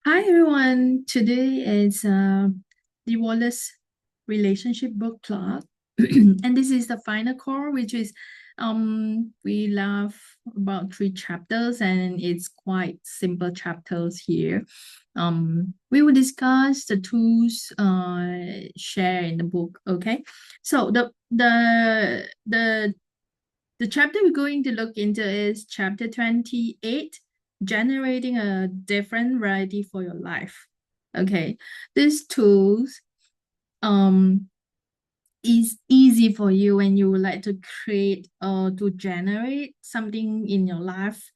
Hi everyone. Today is Divorceless relationship book club, and this is the final core, which is we love about 3 chapters, and it's quite simple chapters here. We will discuss the tools shared in the book. Okay, so the chapter we're going to look into is chapter 28, generating a different variety for your life. Okay, these tools um is easy for you when you would like to create or to generate something in your life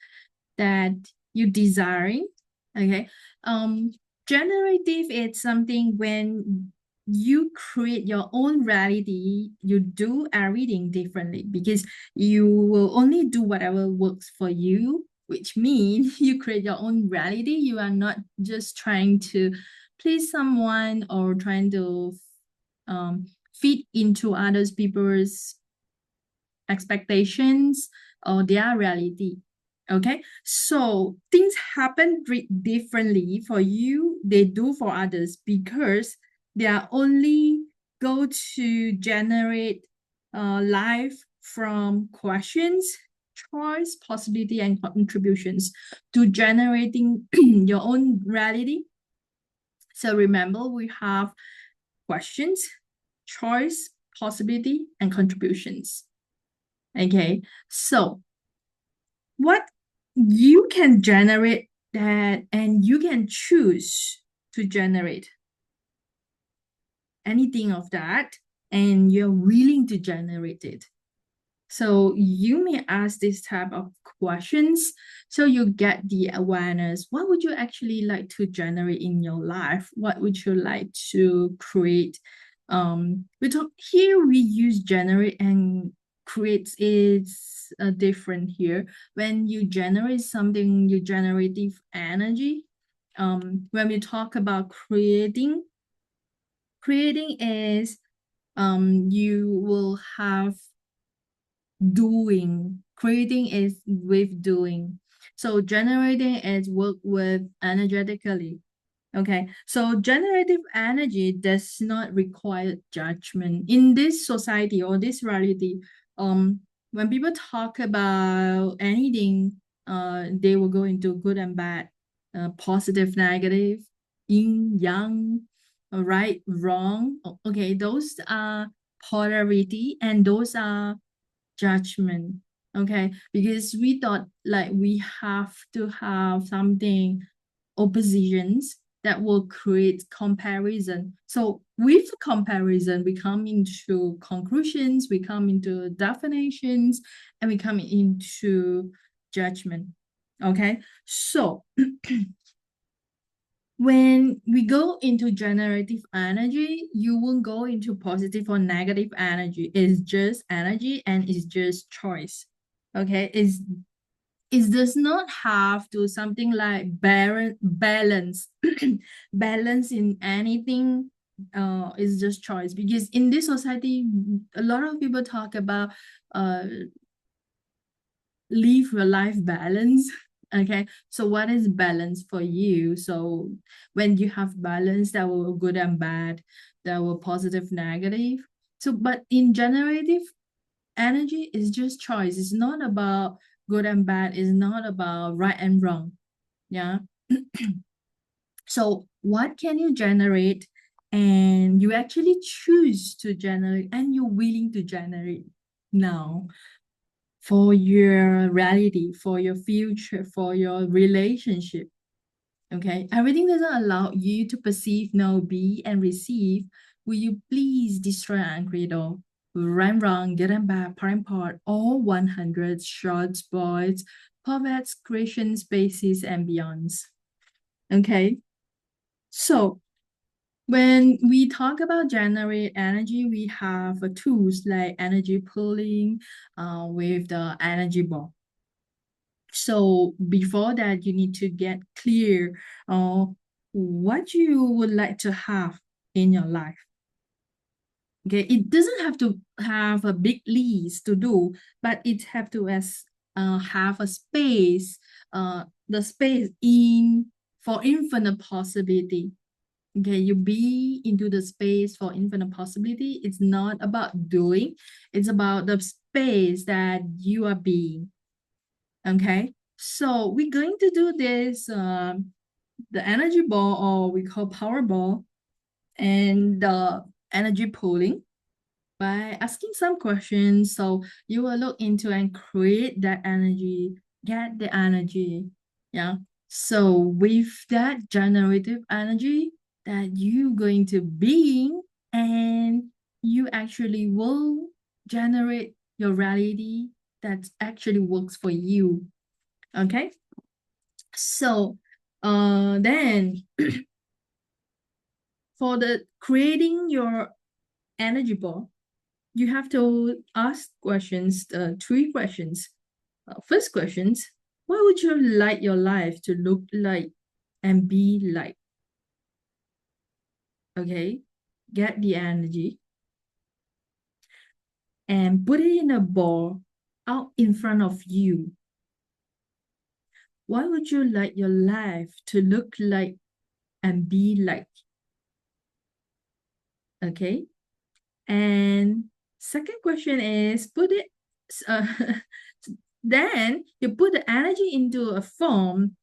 that you desiring. Okay. Um Generative is something when you create your own reality, you do everything differently because you will only do whatever works for you, which means you create your own reality. You are not just trying to please someone or trying to fit into others people's expectations or their reality. Okay, so things happen differently for you, they do for others because they are only go to generate life from questions, choice, possibility, and contributions to generating your own reality. So remember, we have questions, choice, possibility, and contributions. Okay, so what you can generate that, and you can choose to generate anything of that, and you're willing to generate it. So you may ask this type of questions so you get the awareness. What would you actually like to generate in your life? What would you like to create? We talk here, we use generate and create is different here. When you generate something, you generative energy. When we talk about creating is you will have doing. Creating is with doing. So generating is work with energetically. Okay, so generative energy does not require judgment in this society or this reality. When people talk about anything, they will go into good and bad, positive, negative, yin, yang, right, wrong. Okay, those are polarity, and those are judgment. Okay, because we thought like we have to have something oppositions that will create comparison. So with comparison, we come into conclusions, we come into definitions, and we come into judgment. Okay, so when we go into generative energy, you won't go into positive or negative energy. It's just energy and it's just choice. Okay, it does not have to something like balance balance in anything. It's just choice, because in this society a lot of people talk about uh live your life balance. Okay, so what is balance for you? So when you have balance, that will good and bad, that will positive, negative. So but in generative energy is just choice. It's not about good and bad. It's not about right and wrong. Yeah. So what can you generate, and you actually choose to generate, and you're willing to generate now for your reality, for your future, for your relationship. Okay, everything doesn't allow you to perceive, know, be, and receive. Will you please destroy and create all? Right, wrong, good and bad, part and part, all 100 short spoils, poets, creation, spaces, and beyonds. Okay, so when we talk about generate energy, we have tools like energy pooling with the energy ball. So before that, you need to get clear on what you would like to have in your life. Okay, it doesn't have to have a big list to do, but it have to have a space, the space in for infinite possibility. Okay, you be into the space for infinite possibility. It's not about doing, it's about the space that you are being. Okay, so we're going to do this the energy ball, or we call power ball, and the energy pooling by asking some questions. So you will look into and create that energy, get the energy. Yeah. So with that generative energy that you going to be, and you actually will generate your reality that actually works for you. Okay. So then for the creating your energy ball, you have to ask questions, three questions. First questions, what would you like your life to look like and be like? Okay, get the energy and put it in a ball out in front of you. What would you like your life to look like and be like? Okay, and second question is put it, uh, then you put the energy into a form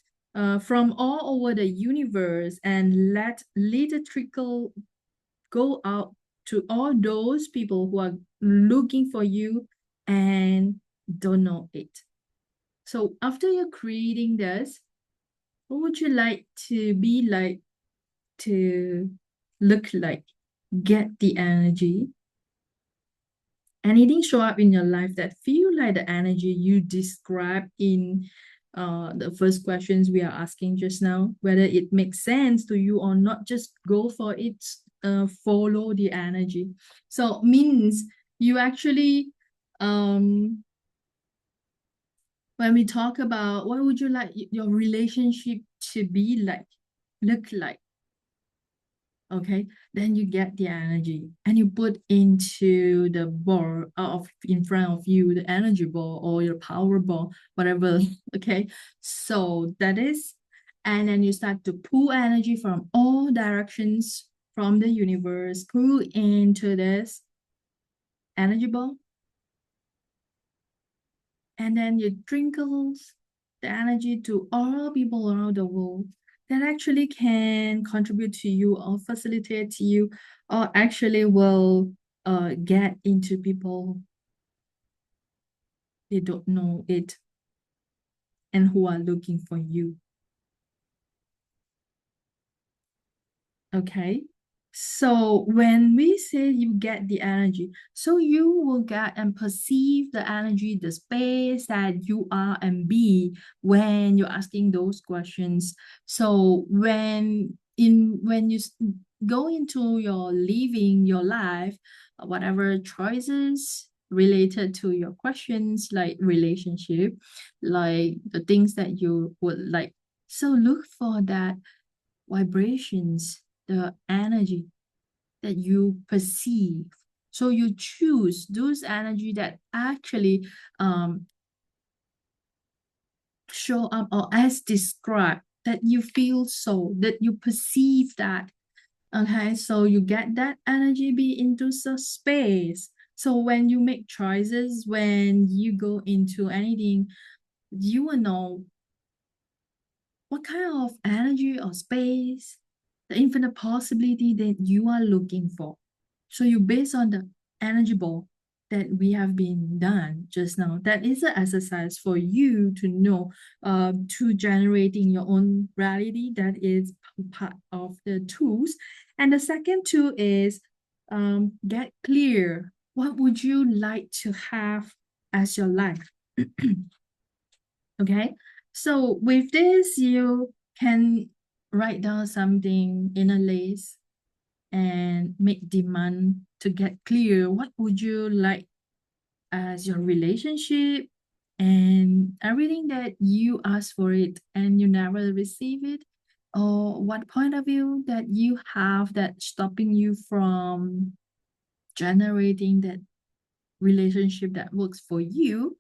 from all over the universe and let little trickle go out to all those people who are looking for you and don't know it. So after you're creating this, what would you like to be like, to look like? Get the energy. Anything show up in your life that feel like the energy you described in the first questions we are asking just now, whether it makes sense to you or not, just go for it, follow the energy. So means you actually, when we talk about what would you like your relationship to be like, look like, okay, then you get the energy and you put into the ball of in front of you, the energy ball or your power ball, whatever. Okay, so that is, and then you start to pull energy from all directions from the universe, pull into this energy ball, and then you trickles the energy to all people around the world that actually can contribute to you or facilitate to you, or actually will get into people they don't know it and who are looking for you. Okay, so when we say you get the energy, so you will get and perceive the energy, the space that you are and be when you're asking those questions. So when you go into your living your life, whatever choices related to your questions, like relationship, like the things that you would like, so look for that vibrations, the energy that you perceive. So you choose those energy that actually show up or as described, that you feel, so that you perceive that. Okay, so you get that energy be into the space. So when you make choices, when you go into anything, you will know what kind of energy or space, the infinite possibility that you are looking for. So you base on the energy ball that we have been done just now. That is an exercise for you to know, to generating your own reality. That is part of the tools. And the second tool is get clear. What would you like to have as your life? Okay, so with this, you can write down something in a list and make demand to get clear. What would you like as your relationship, and everything that you ask for it and you never receive it, or what point of view that you have that stopping you from generating that relationship that works for you.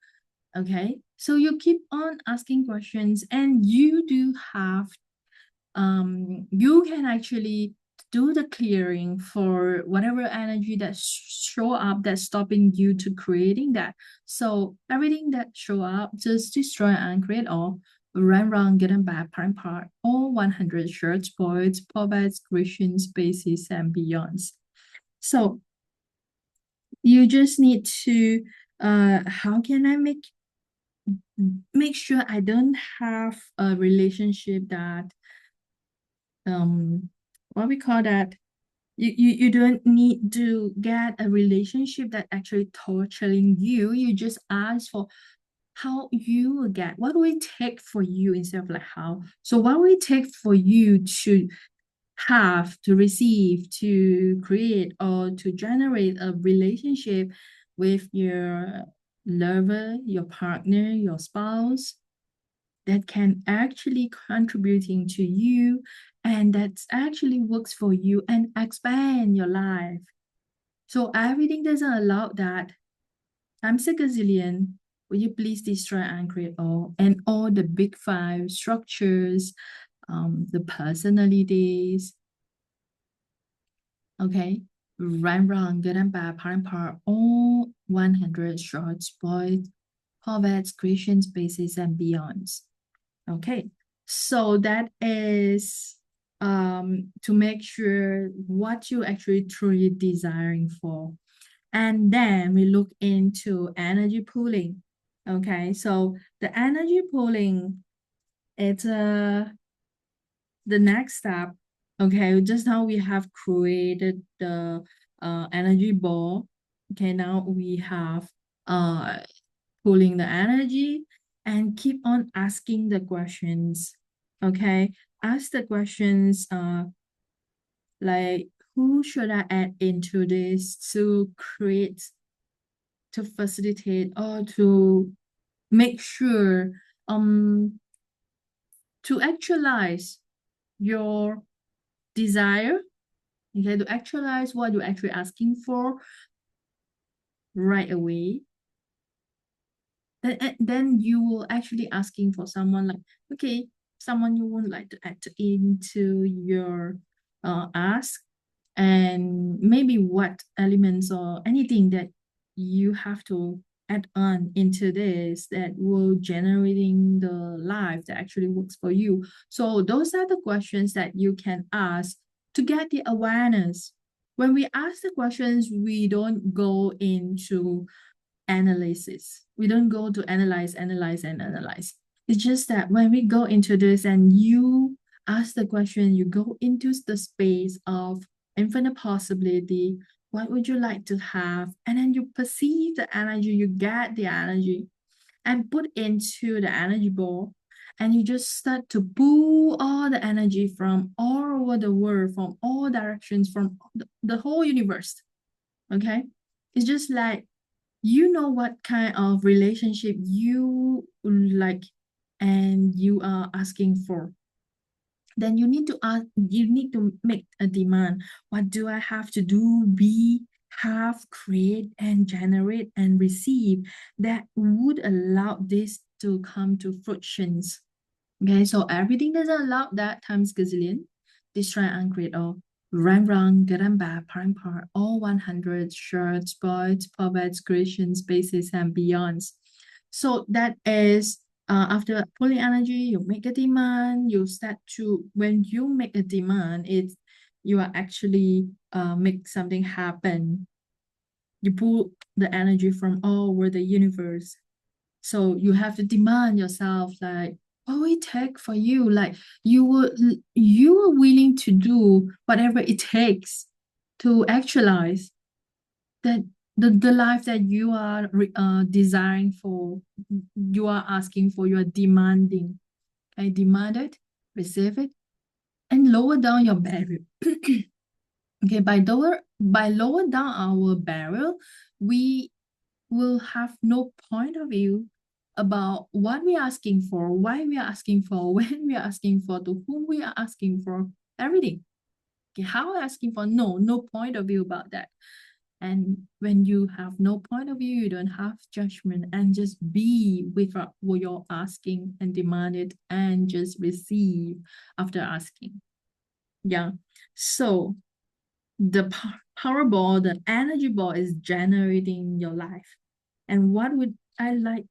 Okay, so you keep on asking questions, and you do have you can actually do the clearing for whatever energy that show up that's stopping you to creating that. So everything that show up, just destroy and create all. Run, run, get them back, part, part, all 100 shirts, voids, pockets, creation spaces, and beyonds. So you just need to, how can I make sure I don't have a relationship that, what we call that, you don't need to get a relationship that actually torturing you. You just ask for how you will get, what will it take for you instead of like how. So what will it take for you to have, to receive, to create, or to generate a relationship with your lover, your partner, your spouse, that can actually contributing to you, and that's actually works for you and expand your life. So everything doesn't allow that. I'm a gazillion. Will you please destroy and create all, and all the big five structures, the personalities, okay? Run, run, good and bad, part and part, all 100 short, spoiled, poets, creation spaces, and beyonds. Okay, so that is to make sure what you actually truly desiring for. And then we look into energy pooling. Okay, so the energy pooling, it's the next step. Okay, just now we have created the energy ball. Okay, now we have uh pulling the energy and keep on asking the questions. Okay, ask the questions like, who should I add into this to create, to facilitate, or to make sure to actualize your desire. Okay, to actualize what you're actually asking for right away. Then you will actually asking for someone like, okay, someone you would like to add into your ask, and maybe what elements or anything that you have to add on into this that will generating the life that actually works for you. So those are the questions that you can ask to get the awareness. When we ask the questions, we don't go into analysis. We don't go to analyze, analyze, and analyze. It's just that when we go into this and you ask the question, you go into the space of infinite possibility. What would you like to have? And then you perceive the energy, you get the energy and put into the energy ball. And you just start to pull all the energy from all over the world, from all directions, from the whole universe. Okay? It's just like you know what kind of relationship you like and you are asking for, then you need to ask, you need to make a demand. What do I have to do, be, have, create, and generate and receive that would allow this to come to fruitions? Okay, so everything doesn't allow that times gazillion. Destroy and create all. Run, run, get and back, part and part, all 100 shirts, spoils, pockets, creation spaces, and beyonds. So that is after pulling energy, you make a demand, you start to, when you make a demand, it's you are actually make something happen. You pull the energy from all over the universe. So you have to demand yourself like, what will it take for you? Like you are willing to do whatever it takes to actualize that the life that you are desiring for, you are asking for, you are demanding. I demand it, receive it, and lower down your barrier. Okay, by lower down our barrier, we will have no point of view about what we are asking for, why we are asking for, when we are asking for, to whom we are asking for, everything. Okay, how we are asking for, no point of view about that. And when you have no point of view, you don't have judgment, and just be with what you're asking and demand it and just receive after asking. Yeah. So the power ball, the energy ball is generating your life. And what would I like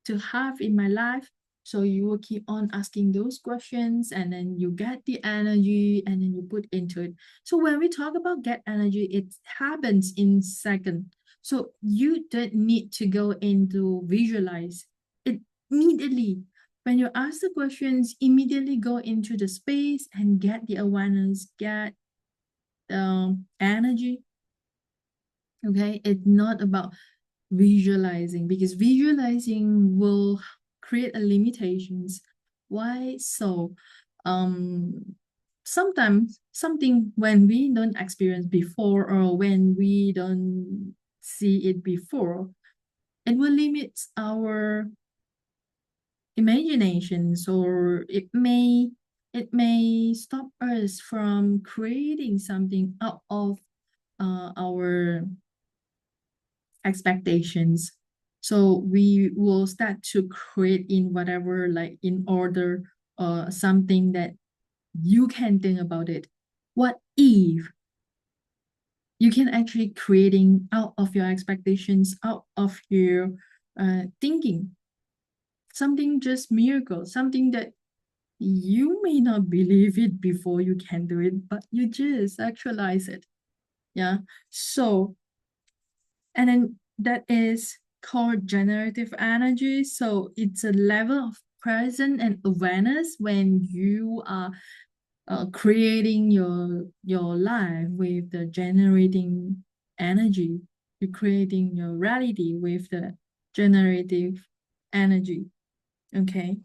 to have in my life? So you will keep on asking those questions, and then you get the energy and then you put into it. So when we talk about get energy, it happens in second. So you don't need to go into visualize it immediately. When you ask the questions, immediately go into the space and get the awareness, get energy. Okay, it's not about visualizing, because visualizing will create a limitations. Why so? Sometimes something when we don't experience before, or when we don't see it before, it will limit our imaginations, or it may stop us from creating something out of our expectations. So we will start to create in whatever, like in order, something that you can think about it. What if you can actually creating out of your expectations, out of your thinking, something just miracle, something that you may not believe it before you can do it, but you just actualize it. Yeah. So, and then that is called generative energy. So it's a level of presence and awareness when you are creating your life with the generating energy. You're creating your reality with the generative energy. Okay.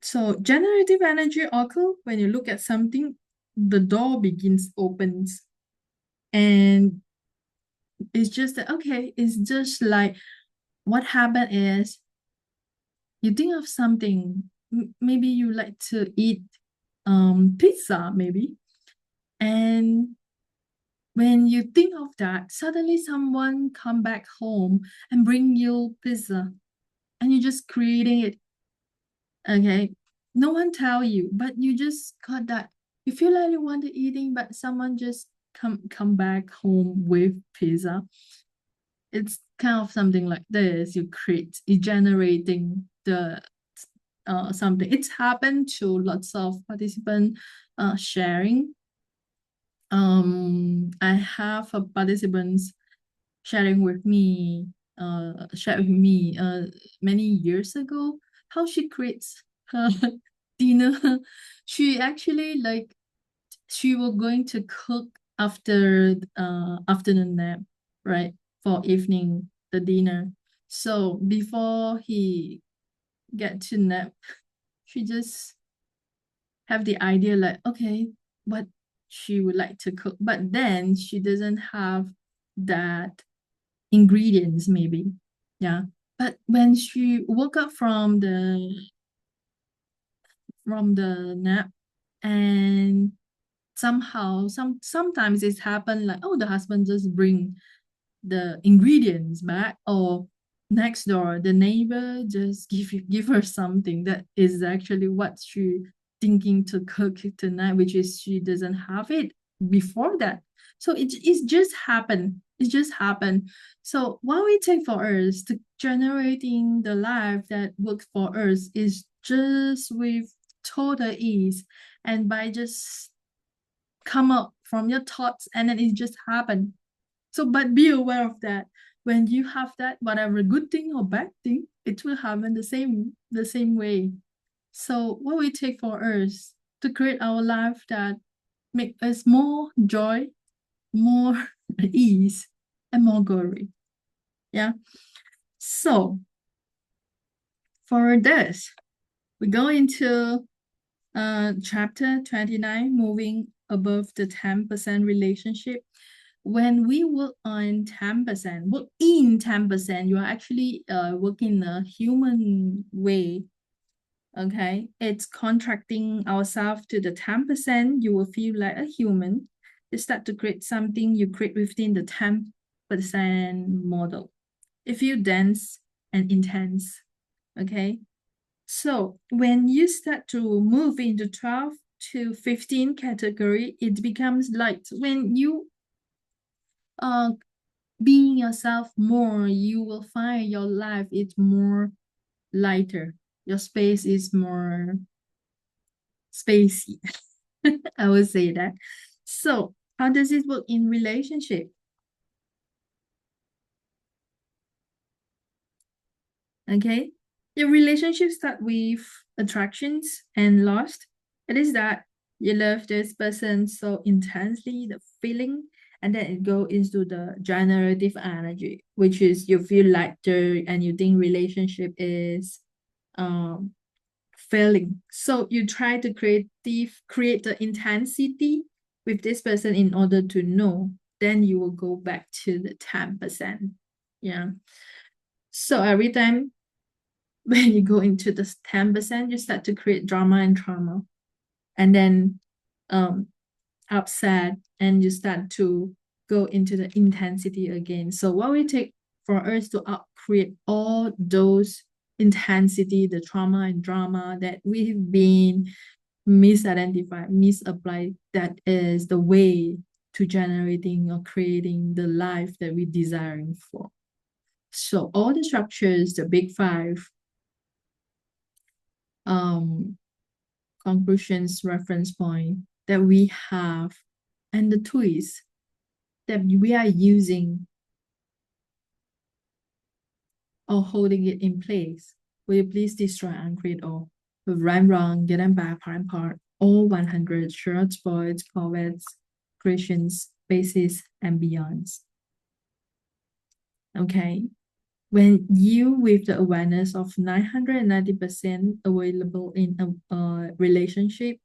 So generative energy occur when you look at something, the door begins opens, and it's just that, okay, it's just like what happened is you think of something, maybe you like to eat pizza maybe, and when you think of that, suddenly someone come back home and bring you pizza, and you just creating it. Okay, no one tell you, but you just got that. You feel like you want to eating, but someone just come back home with pizza. It's kind of something like this. You generating the something. It's happened to lots of participants sharing. I have a participants sharing with me, shared with me many years ago how she creates her dinner. She actually like she was going to cook after afternoon nap, right? For evening the dinner. So before he get to nap, she just have the idea like, okay, what she would like to cook, but then she doesn't have that ingredients maybe. Yeah. But when she woke up from the nap, and somehow sometimes it's happened like, oh, the husband just bring the ingredients back, or next door the neighbor just give her something that is actually what she thinking to cook tonight, which is she doesn't have it before that. So it's just happened. It just happened. So what we take for us to generating the life that works for us is just with total ease, and by just come up from your thoughts, and then it just happened. So, but be aware of that. When you have that, whatever good thing or bad thing, it will happen the same way. So, what we take for us to create our life that make us more joy, more ease, and more glory. Yeah. So, for this, we go into chapter 29, moving above the 10% relationship. When we work on 10%, work in 10%, you are actually working a human way. Okay, it's contracting ourselves to the 10%. You will feel like a human, You start to create something you create within the 10% model. It feels dense and intense. Okay. So when you start to move into 12 to 15 category, it becomes light. When you being yourself more, you will find your life is more lighter. Your space is more spacey. I would say that. So how does it work in relationship? Okay. Your relationship start with attractions and lust. It is that you love this person so intensely, the feeling, and then it go into the generative energy, which is you feel lighter and you think relationship is um failing. So you try to create the intensity with this person in order to know. Then you will go back to the 10%. Yeah. So every time when you go into the 10%, you start to create drama and trauma. And then um upset and you start to go into the intensity again. So what we take for us to create all those intensity, the trauma and drama that we've been misidentified, misapplied, that is the way to generating or creating the life that we're desiring for. So all the structures, the big five, um, conclusions, reference point that we have, and the tools that we are using or holding it in place. Will you please destroy and create all? With rhyme wrong, get them back, part and part, all 100 short poets, poets, Christians, bases, and beyonds. Okay. When you, with the awareness of 990% available in a relationship,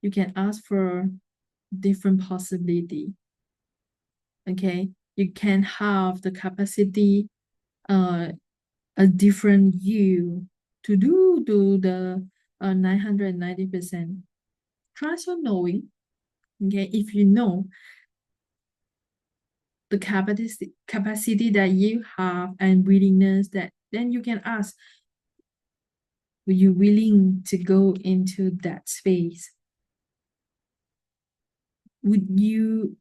you can ask for different possibility. Okay. You can have the capacity a different you to do to the 990%. Trust on knowing. Okay. If you know the capacity that you have and willingness, that then you can ask, were you willing to go into that space? Would you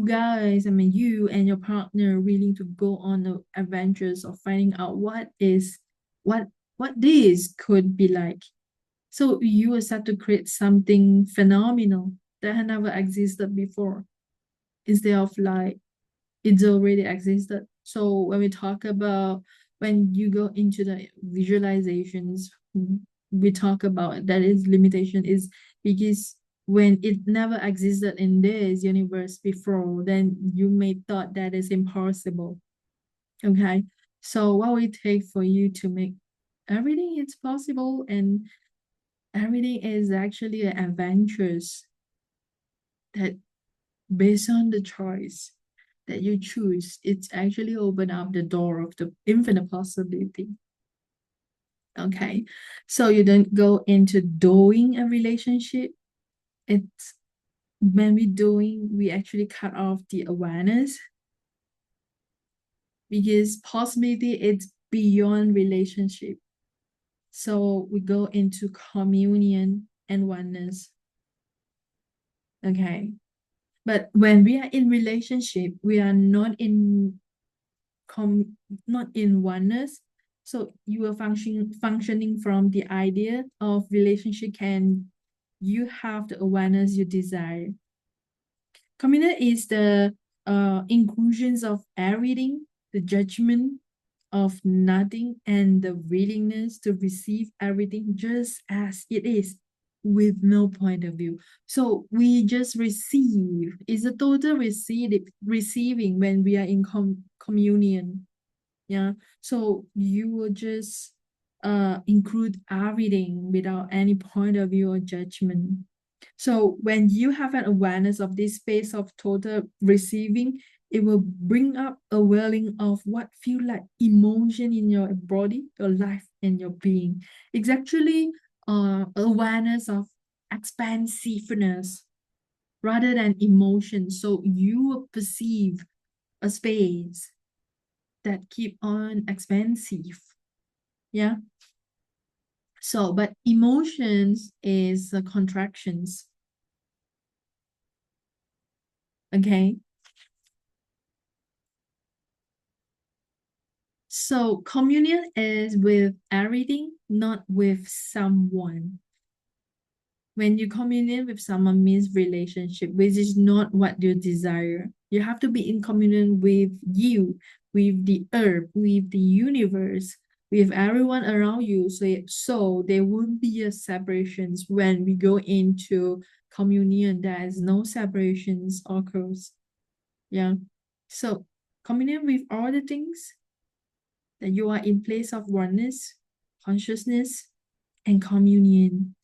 guys, I mean you and your partner, willing to go on the adventures of finding out what what this could be like? So you will start to create something phenomenal that had never existed before, instead of like it's already existed. So when we talk about, when you go into the visualizations, we talk about that is limitation is because when it never existed in this universe before, then you may thought that is impossible. Okay. So what we take for you to make everything is possible, and everything is actually an adventures that based on the choice that you choose, it's actually open up the door of the infinite possibility. Okay. So you don't go into doing a relationship. It's when we doing, we actually cut off the awareness, because possibility it's beyond relationship. So we go into communion and oneness. Okay. But when we are in relationship, we are not in oneness. So you are functioning from the idea of relationship, can you have the awareness you desire. Communal is the inclusions of everything, the judgment of nothing, and the willingness to receive everything just as it is, with no point of view. So we just receive. It's a total receiving when we are in communion. Yeah. So you will just include everything without any point of view or judgment. So when you have an awareness of this space of total receiving, it will bring up a welling of what feel like emotion in your body, your life, and your being. It's actually awareness of expansiveness. rather than emotions. So you will perceive a space that keep on expensive. Yeah. So, but emotions is contractions. Okay. So communion is with everything, not with someone. When you communion with someone means relationship, which is not what you desire. You have to be in communion with you, with the earth, with the universe, with everyone around you. So there won't be a separations when we go into communion. There is no separations occurs. Yeah. So communion with all the things that you are in place of oneness, consciousness, and communion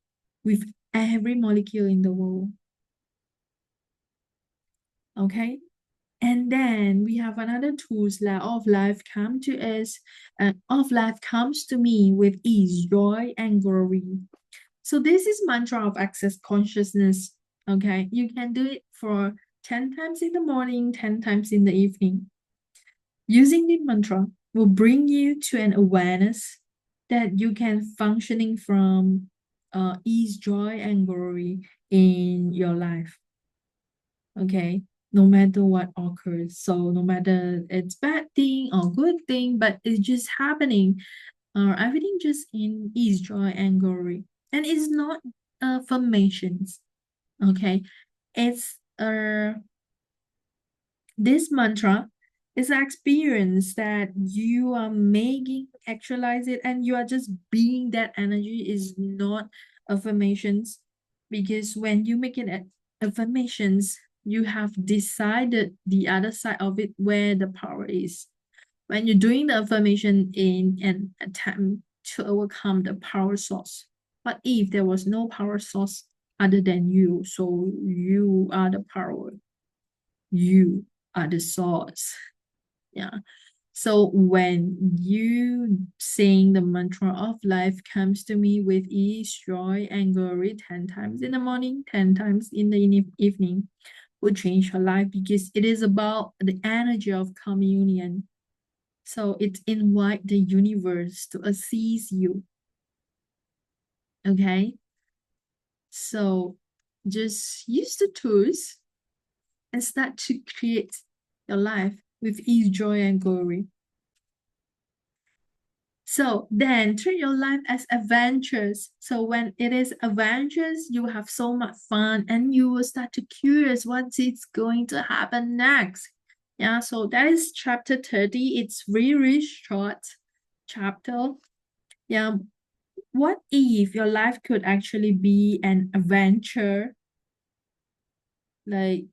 with every molecule in the world. Okay. And then we have another tools like of life come to us, of life comes to me with ease, joy, and glory. So this is mantra of access consciousness. Okay. You can do it for 10 times in the morning, 10 times in the evening. Using the mantra will bring you to an awareness that you can functioning from ease, joy, and glory in your life. Okay, no matter what occurs. So no matter it's bad thing or good thing, but it's just happening, or everything just in ease, joy, and glory. And it's not affirmations. Okay, it's this mantra is an experience that you are making actualize it, and you are just being that energy is not affirmations, because when you make it affirmations, you have decided the other side of it where the power is. When you're doing the affirmation in an attempt to overcome the power source, but if there was no power source other than you, so you are the power, you are the source. Yeah. So when you sing the mantra of life comes to me with ease, joy, and glory 10 times in the morning, 10 times in the evening, will change your life, because it is about the energy of communion. So it invite the universe to assist you. Okay. So just use the tools and start to create your life with ease, joy, and glory. So then treat your life as adventures. So when it is adventures, you have so much fun and you will start to curious what is going to happen next. Yeah, so that is chapter 30. It's really short chapter. Yeah, what if your life could actually be an adventure? Like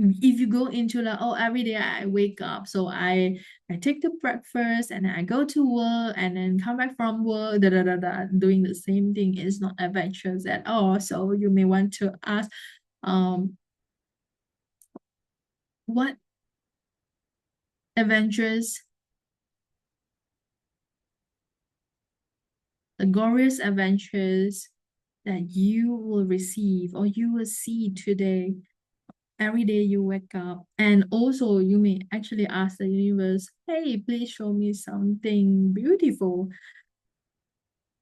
if you go into like, oh, every day I wake up, so I take the breakfast and then I go to work and then come back from work, doing the same thing is not adventures at all. So you may want to ask, um what adventures, the glorious adventures that you will receive or you will see today. Every day you wake up, and also you may actually ask the universe, hey, please show me something beautiful.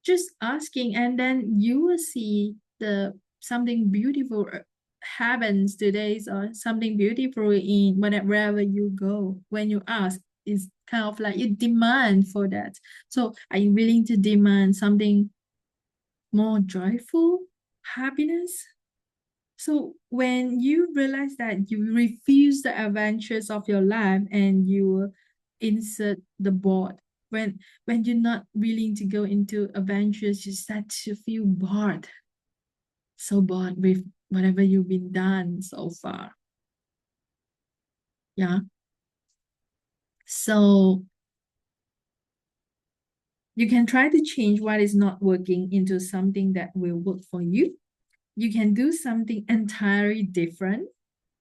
Just asking, and then you will see the something beautiful happens today, or something beautiful in wherever you go. When you ask, it's kind of like you demand for that. So are you willing to demand something more joyful, happiness? So when you realize that you refuse the adventures of your life and you insert the board, when you're not willing to go into adventures, you start to feel bored, so bored with whatever you've been done so far. Yeah. So you can try to change what is not working into something that will work for you. You can do something entirely different,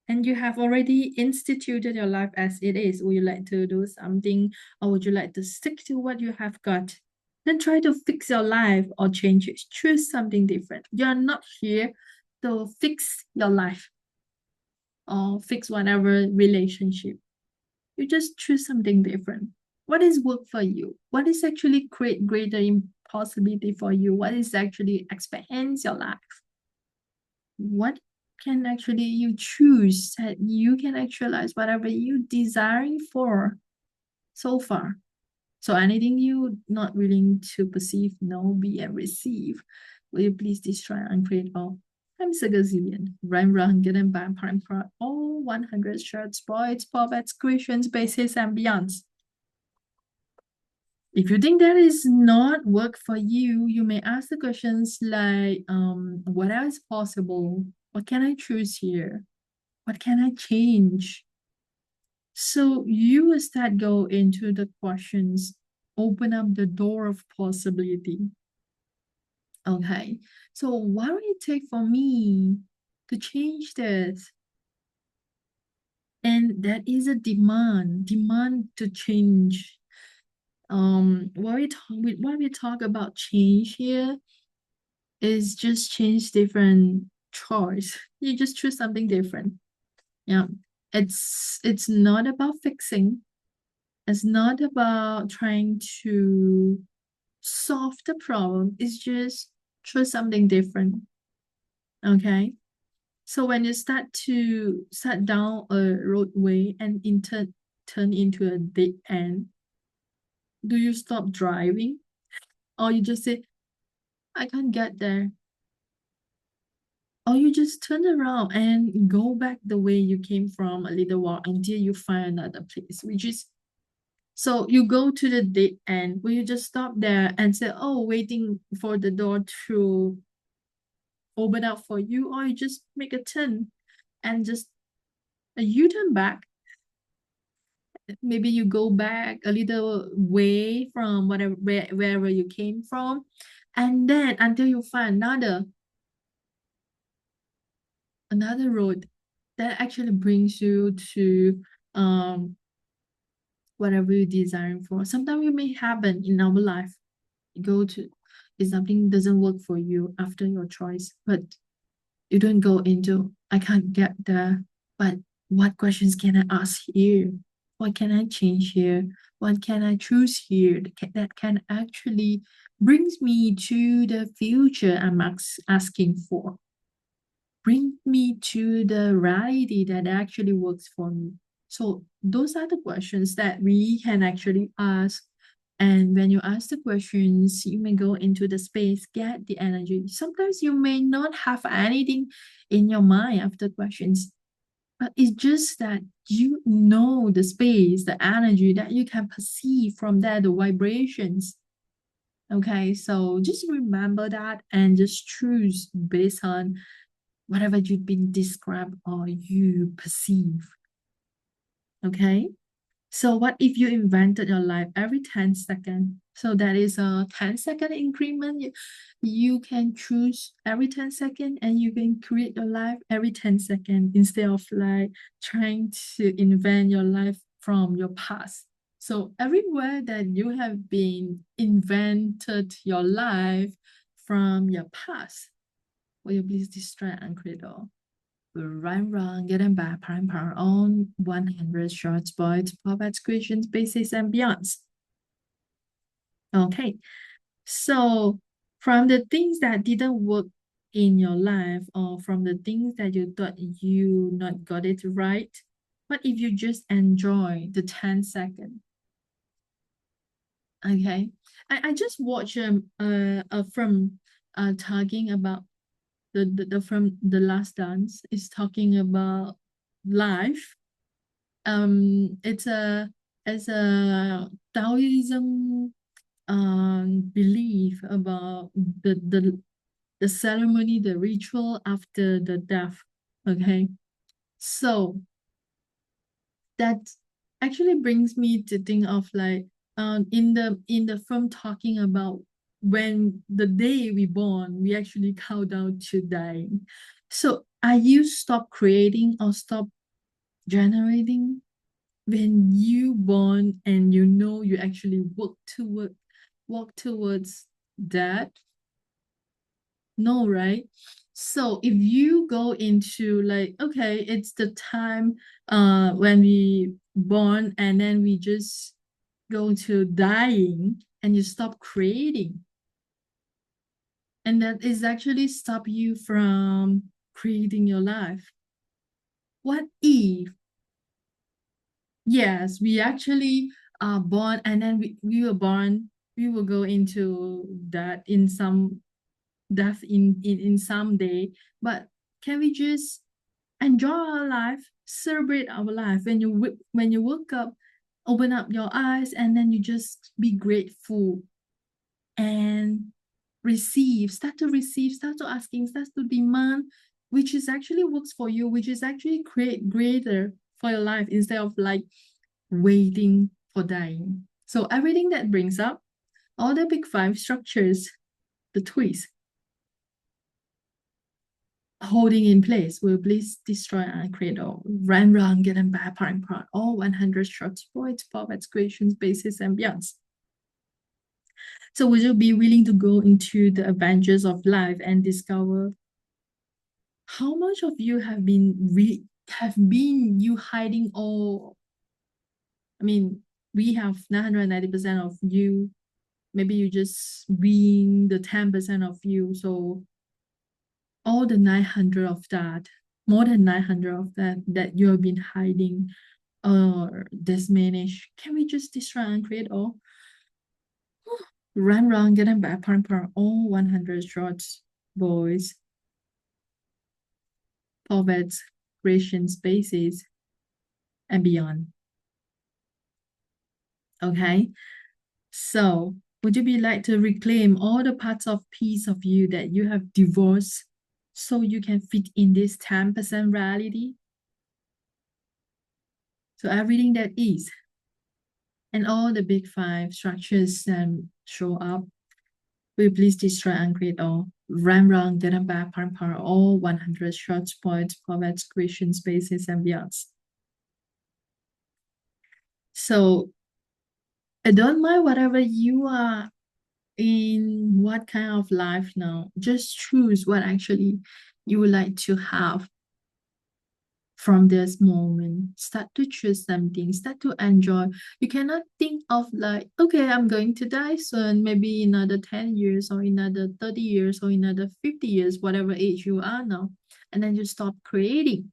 and you have already instituted your life as it is. Would you like to do something, or would you like to stick to what you have got? Then try to fix your life or change it. Choose something different. You are not here to fix your life. or fix whatever relationship. You just choose something different. What is work for you? What is actually create greater possibility for you? What is actually expands your life? What can actually you choose that you can actualize whatever you desiring for so far? So anything you not willing to perceive, know, be, and receive, will you please destroy and create all? I'm a gazillion. Run, get and bam, prime, all 100 shirts, boys, poppets, cushions, bases, and beyonds. If you think that is not work for you, you may ask the questions like, what else is possible? What can I choose here? What can I change? So you will start go into the questions, open up the door of possibility. Okay, so what will it take for me to change this? And that is a demand to change. When we talk about change here is just change different choice. You just choose something different. Yeah, it's not about fixing. It's not about trying to solve the problem. It's just choose something different. Okay. So when you start down a roadway and turn into a dead end, do you stop driving? Or you just say, I can't get there? Or you just turn around and go back the way you came from a little while until you find another place, which is so you go to the dead end. Will you just stop there and say, oh, waiting for the door to open up for you, or you just make a turn and just a U-turn back? Maybe you go back a little way from wherever you came from, and then until you find another road that actually brings you to whatever you're desiring for. Sometimes it may happen in our life. You go to if something doesn't work for you after your choice, but you don't go into I can't get there. But what questions can I ask here? What can I change here? What can I choose here that can actually brings me to the future I'm asking for? Bring me to the reality that actually works for me. So those are the questions that we can actually ask. And when you ask the questions, you may go into the space, get the energy. Sometimes you may not have anything in your mind after questions, but it's just that you know the space, the energy that you can perceive from there, the vibrations. Okay, so just remember that and just choose based on whatever you've been described or you perceive. Okay. So what if you invented your life every 10 seconds? So that is a 10-second increment. You can choose every 10 seconds and you can create your life every 10 seconds instead of like trying to invent your life from your past. So everywhere that you have been invented your life from your past, will you please destroy and create all? Run, get and back, prime power on 100 short spots, pop questions, bases, and beyonds. Okay, so from the things that didn't work in your life, or from the things that you thought you not got it right, what if you just enjoy the 10 second? Okay, I just watched from talking about the from the last dance is talking about life. It's a Taoism belief about the ceremony, the ritual after the death. Okay, so that actually brings me to think of like in the film talking about when the day we born, we actually count down to dying. So are you stop creating or stop generating when you born and you know you actually walk towards that? No, right? So if you go into like, okay, it's the time when we born and then we just go to dying and you stop creating. And that is actually stop you from creating your life. What if, yes, we actually are born and then we were born, we will go into that in some death in some day, but can we just enjoy our life, celebrate our life when when you wake up, open up your eyes, and then you just be grateful and receive, start to asking, start to demand, which is actually works for you, which is actually create greater for your life instead of like waiting for dying. So everything that brings up all the big five structures, the twist, holding in place will please destroy and create all run run get and bad part all 100 short points poverty creations basis and beyond. So would you be willing to go into the adventures of life and discover how much of you have been you hiding all? I mean, we have 990% of you. Maybe you just being the 10% of you. So all the 900 of that, more than 900 of that you have been hiding or dismanaged, can we just destroy and create all? Run, get them back, part, all 100 shots, boys, poets, creation spaces, and beyond. Okay, so would you be like to reclaim all the parts of piece of you that you have divorced so you can fit in this 10% reality? So everything that is and all the big five structures show up, will please destroy and create all. Run, get them back, par, all 100 short points, poverty, creation spaces, and beyonds. So I don't mind whatever you are in what kind of life now. Just choose what actually you would like to have from this moment. Start to choose something, start to enjoy. You cannot think of like, okay, I'm going to die soon, maybe another 10 years or another 30 years or another 50 years, whatever age you are now, and then you stop creating.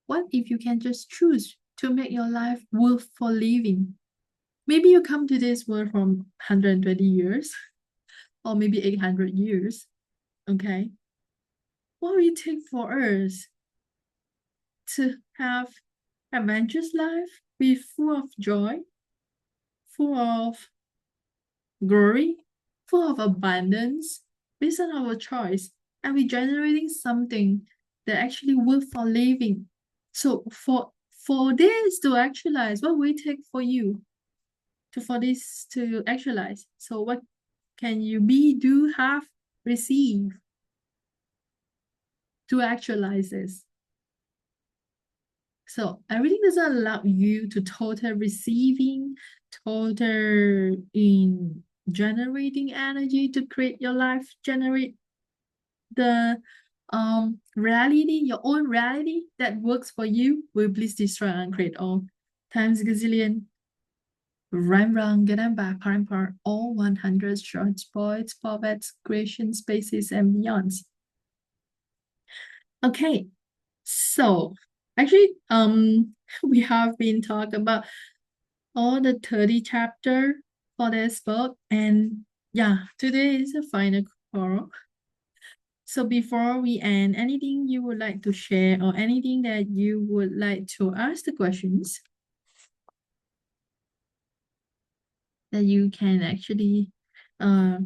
What if you can just choose to make your life worth for living? Maybe you come to this world from 120 years or maybe 800 years, okay? What will it take for us to have adventurous life, be full of joy, full of glory, full of abundance, based on our choice, and we're generating something that actually worth for living. So for this to actualize, what will it take for you to for this to actualize? So what can you be, do, have, receive to actualize this? So everything doesn't allow you to total receiving, total in generating energy to create your life, generate the reality, your own reality that works for you. Will please destroy and create all times gazillion. Run, get them back, part, all 100 short spoils, poets, creation spaces, and beyonds. Okay, so actually, we have been talking about all the 30 chapter for this book, and yeah, today is the final call. So before we end, anything you would like to share or anything that you would like to ask the questions that you can actually uh,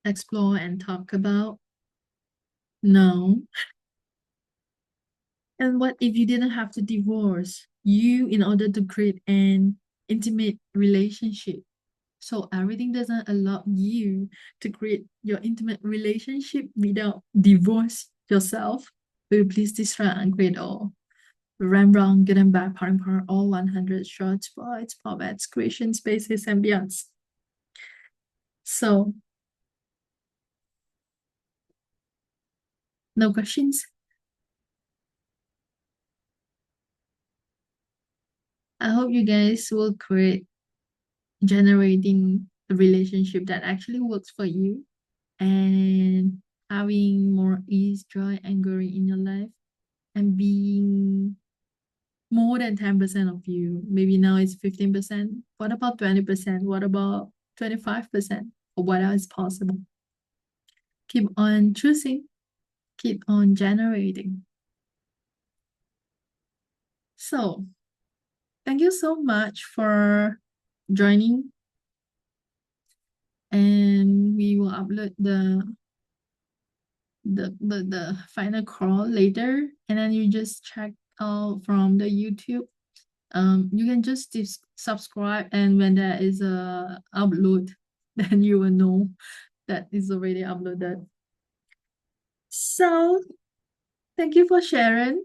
explore and talk about? No. And what if you didn't have to divorce you in order to create an intimate relationship? So everything doesn't allow you to create your intimate relationship without divorce yourself. Will you please destroy and create all? Rembrandt, getting back, part, all 100 short spots, poets, creation spaces, and beyonds. So, no questions. I hope you guys will create generating a relationship that actually works for you and having more ease, joy, and glory in your life and being more than 10% of you. Maybe now it's 15%. What about 20%? What about 25%? Or what else is possible? Keep on choosing, keep on generating. So, thank you so much for joining. And we will upload the final call later. And then you just check out from the YouTube. You can just subscribe, and when there is a upload, then you will know that is already uploaded. So thank you for sharing.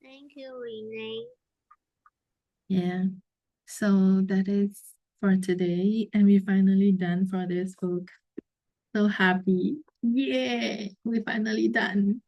Thank you, Renee. Yeah. So that is for today, and we finally done for this book. So happy. Yeah, we finally done.